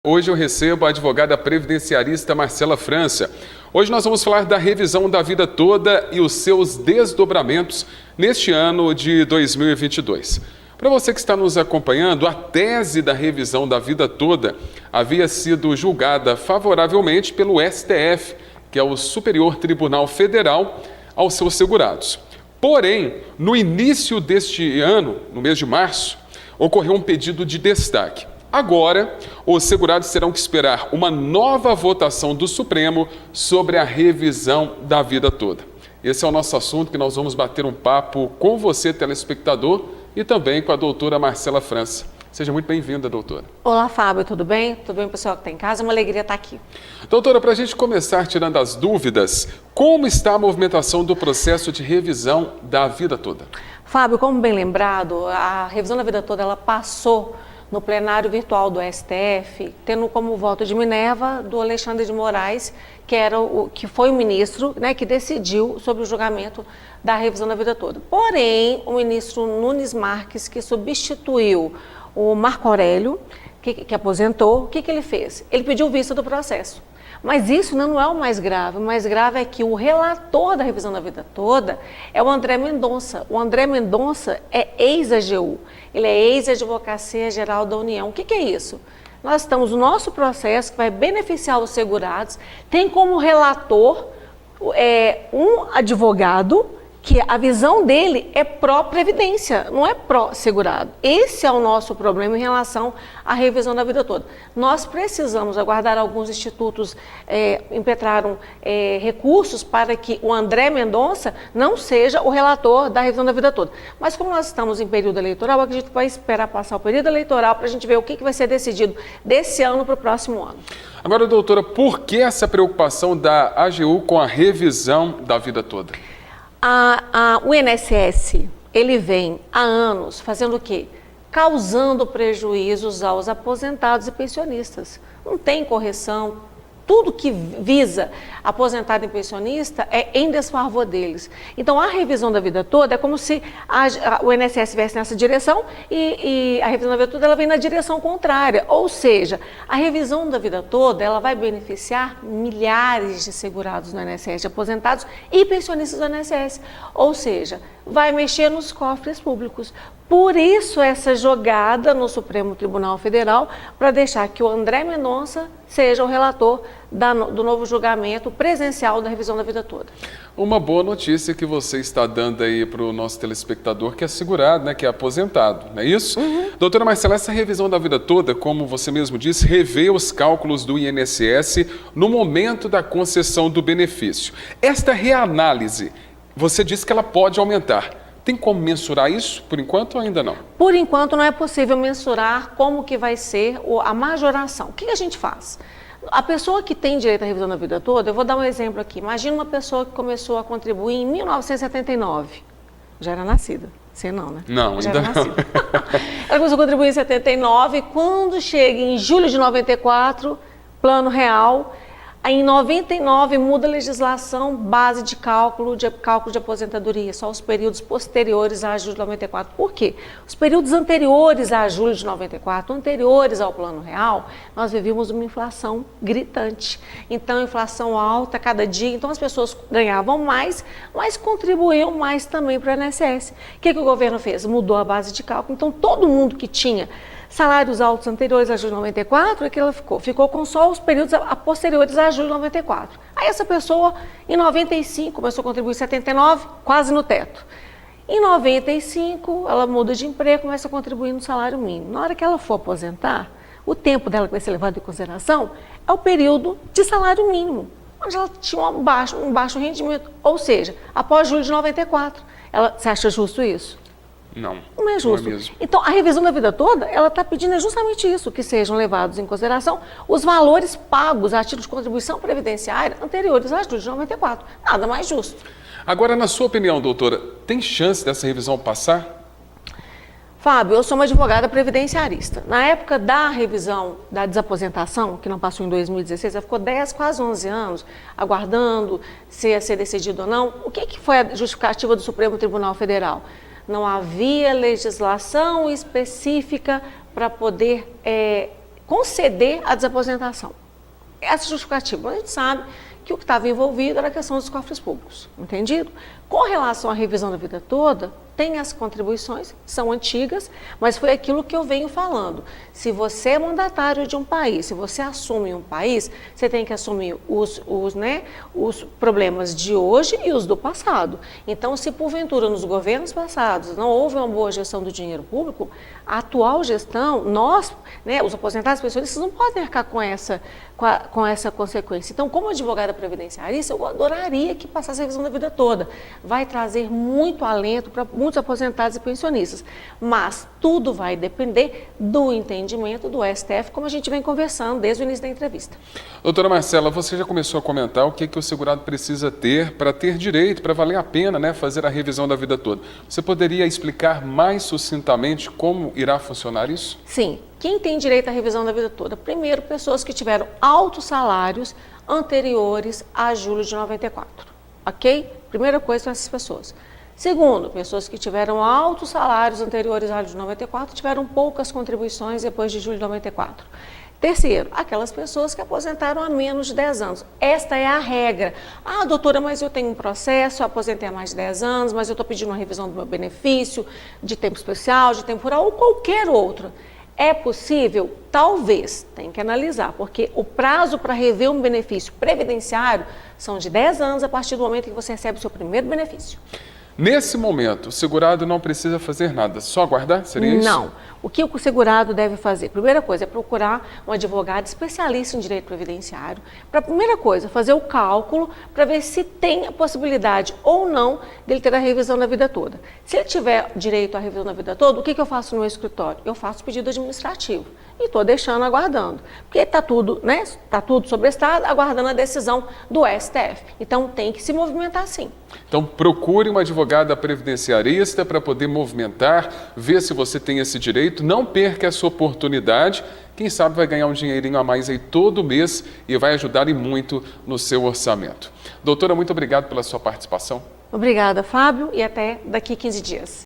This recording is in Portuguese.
Hoje eu recebo a advogada previdenciarista Marcela França. Hoje nós vamos falar da revisão da vida toda e os seus desdobramentos neste ano de 2022. Para você que está nos acompanhando, a tese da revisão da vida toda havia sido julgada favoravelmente pelo STF, que é o Superior Tribunal Federal, aos seus segurados. Porém, no início deste ano, no mês de março, ocorreu um pedido de destaque. Agora, os segurados terão que esperar uma nova votação do Supremo sobre a revisão da vida toda. Esse é o nosso assunto que nós vamos bater um papo com você, telespectador, e também com a doutora Marcela França. Seja muito bem-vinda, doutora. Olá, Fábio, tudo bem? Tudo bem, pessoal que está em casa? É uma alegria estar aqui. Doutora, para a gente começar tirando as dúvidas, como está a movimentação do processo de revisão da vida toda? Fábio, como bem lembrado, a revisão da vida toda ela passou no plenário virtual do STF, tendo como voto de Minerva do Alexandre de Moraes, que foi o ministro, que decidiu sobre o julgamento da revisão da vida toda. Porém, o ministro Nunes Marques, que substituiu o Marco Aurélio, que aposentou, o que ele fez? Ele pediu vista do processo. Mas isso não é o mais grave. O mais grave é que o relator da revisão da vida toda é o André Mendonça. O André Mendonça é ex-AGU, ele é ex-Advocacia Geral da União. O que é isso? Nós estamos no nosso processo que vai beneficiar os segurados, tem como relator um advogado que a visão dele é pró-previdência, não é pró-segurado. Esse é o nosso problema em relação à revisão da vida toda. Nós precisamos aguardar, alguns institutos impetraram recursos para que o André Mendonça não seja o relator da revisão da vida toda. Mas como nós estamos em período eleitoral, eu acredito que vai esperar passar o período eleitoral para a gente ver o que vai ser decidido desse ano para o próximo ano. Agora, doutora, por que essa preocupação da AGU com a revisão da vida toda? O INSS, ele vem há anos fazendo o quê? Causando prejuízos aos aposentados e pensionistas. Não tem correção. Tudo que visa aposentado e pensionista é em desfavor deles. Então, a revisão da vida toda é como se o INSS estivesse nessa direção e a revisão da vida toda ela vem na direção contrária. Ou seja, a revisão da vida toda ela vai beneficiar milhares de segurados no INSS, de aposentados e pensionistas do INSS. Ou seja, vai mexer nos cofres públicos. Por isso, essa jogada no Supremo Tribunal Federal para deixar que o André Mendonça seja o relator do novo julgamento presencial da revisão da vida toda. Uma boa notícia que você está dando aí para o nosso telespectador que é segurado, que é aposentado, não é isso? Doutora Marcela, essa revisão da vida toda, como você mesmo disse, revê os cálculos do INSS no momento da concessão do benefício. Esta reanálise, você disse que ela pode aumentar. Tem como mensurar isso, por enquanto, ou ainda não? Por enquanto, não é possível mensurar como que vai ser a majoração. O que a gente faz? A pessoa que tem direito à revisão da vida toda, eu vou dar um exemplo aqui. Imagina uma pessoa que começou a contribuir em 1979. Já era nascida. Você não, né? Não, já ainda era nascida. Ela começou a contribuir em 79. Quando chega em julho de 94, plano real... Em 99 muda a legislação base de cálculo de aposentadoria, só os períodos posteriores a julho de 94. Por quê? Os períodos anteriores a julho de 94, anteriores ao plano real, nós vivíamos uma inflação gritante. Então, inflação alta cada dia, então as pessoas ganhavam mais, mas contribuíam mais também para o INSS. O que o governo fez? Mudou a base de cálculo. Então, todo mundo que tinha salários altos anteriores a julho de 94, é que ela ficou com só os períodos posteriores a julho de 94. Aí essa pessoa, em 95, começou a contribuir em 79, quase no teto. Em 95, ela muda de emprego, começa a contribuir no salário mínimo. Na hora que ela for aposentar, o tempo dela que vai ser levado em consideração é o período de salário mínimo, onde ela tinha um baixo rendimento. Ou seja, após julho de 94. Você acha justo isso? Não. Não é justo. Não é mesmo. Então, a revisão da vida toda, ela está pedindo justamente isso, que sejam levados em consideração os valores pagos a título de contribuição previdenciária anteriores a julho de 94. Nada mais justo. Agora, na sua opinião, doutora, tem chance dessa revisão passar? Fábio, eu sou uma advogada previdenciarista. Na época da revisão da desaposentação, que não passou em 2016, ela ficou 10, quase 11 anos, aguardando se ia ser decidido ou não. O que foi a justificativa do Supremo Tribunal Federal? Não havia legislação específica para poder conceder a desaposentação. Essa justificativa, a gente sabe que o que estava envolvido era a questão dos cofres públicos, entendido? Com relação à revisão da vida toda, tem as contribuições, são antigas, mas foi aquilo que eu venho falando. Se você é mandatário de um país, se você assume um país, você tem que assumir os problemas de hoje e os do passado. Então, se porventura nos governos passados não houve uma boa gestão do dinheiro público, a atual gestão, nós, os aposentados pensionistas, não podem arcar com essa consequência. Então, como advogada previdenciarista, eu adoraria que passasse a revisão da vida toda. Vai trazer muito alento para muitos aposentados e pensionistas, mas tudo vai depender do entendimento do STF, como a gente vem conversando desde o início da entrevista. Doutora Marcela, você já começou a comentar o que o segurado precisa ter para ter direito, para valer a pena, fazer a revisão da vida toda. Você poderia explicar mais sucintamente como irá funcionar isso? Sim. Quem tem direito à revisão da vida toda? Primeiro, pessoas que tiveram altos salários anteriores a julho de 94, ok? Primeira coisa são essas pessoas. Segundo, pessoas que tiveram altos salários anteriores a julho de 94 tiveram poucas contribuições depois de julho de 94. Terceiro, aquelas pessoas que aposentaram há menos de 10 anos. Esta é a regra. Ah, doutora, mas eu tenho um processo, eu aposentei há mais de 10 anos, mas eu estou pedindo uma revisão do meu benefício, de tempo especial, de tempo rural ou qualquer outro. É possível? Talvez, tem que analisar, porque o prazo para rever um benefício previdenciário são de 10 anos a partir do momento que você recebe o seu primeiro benefício. Nesse momento, o segurado não precisa fazer nada, só aguardar? Seria isso? Não. O que o segurado deve fazer? Primeira coisa é procurar um advogado especialista em direito previdenciário. Para primeira coisa, fazer o cálculo para ver se tem a possibilidade ou não dele ter a revisão da vida toda. Se ele tiver direito à revisão da vida toda, o que eu faço no meu escritório? Eu faço pedido administrativo e estou deixando, aguardando. Porque está tudo, está tudo sobrestado, aguardando a decisão do STF. Então tem que se movimentar sim. Então procure uma advogada previdenciarista para poder movimentar, ver se você tem esse direito. Não perca essa oportunidade. Quem sabe vai ganhar um dinheirinho a mais aí todo mês e vai ajudar e muito no seu orçamento. Doutora, muito obrigado pela sua participação. Obrigada, Fábio, e até daqui 15 dias.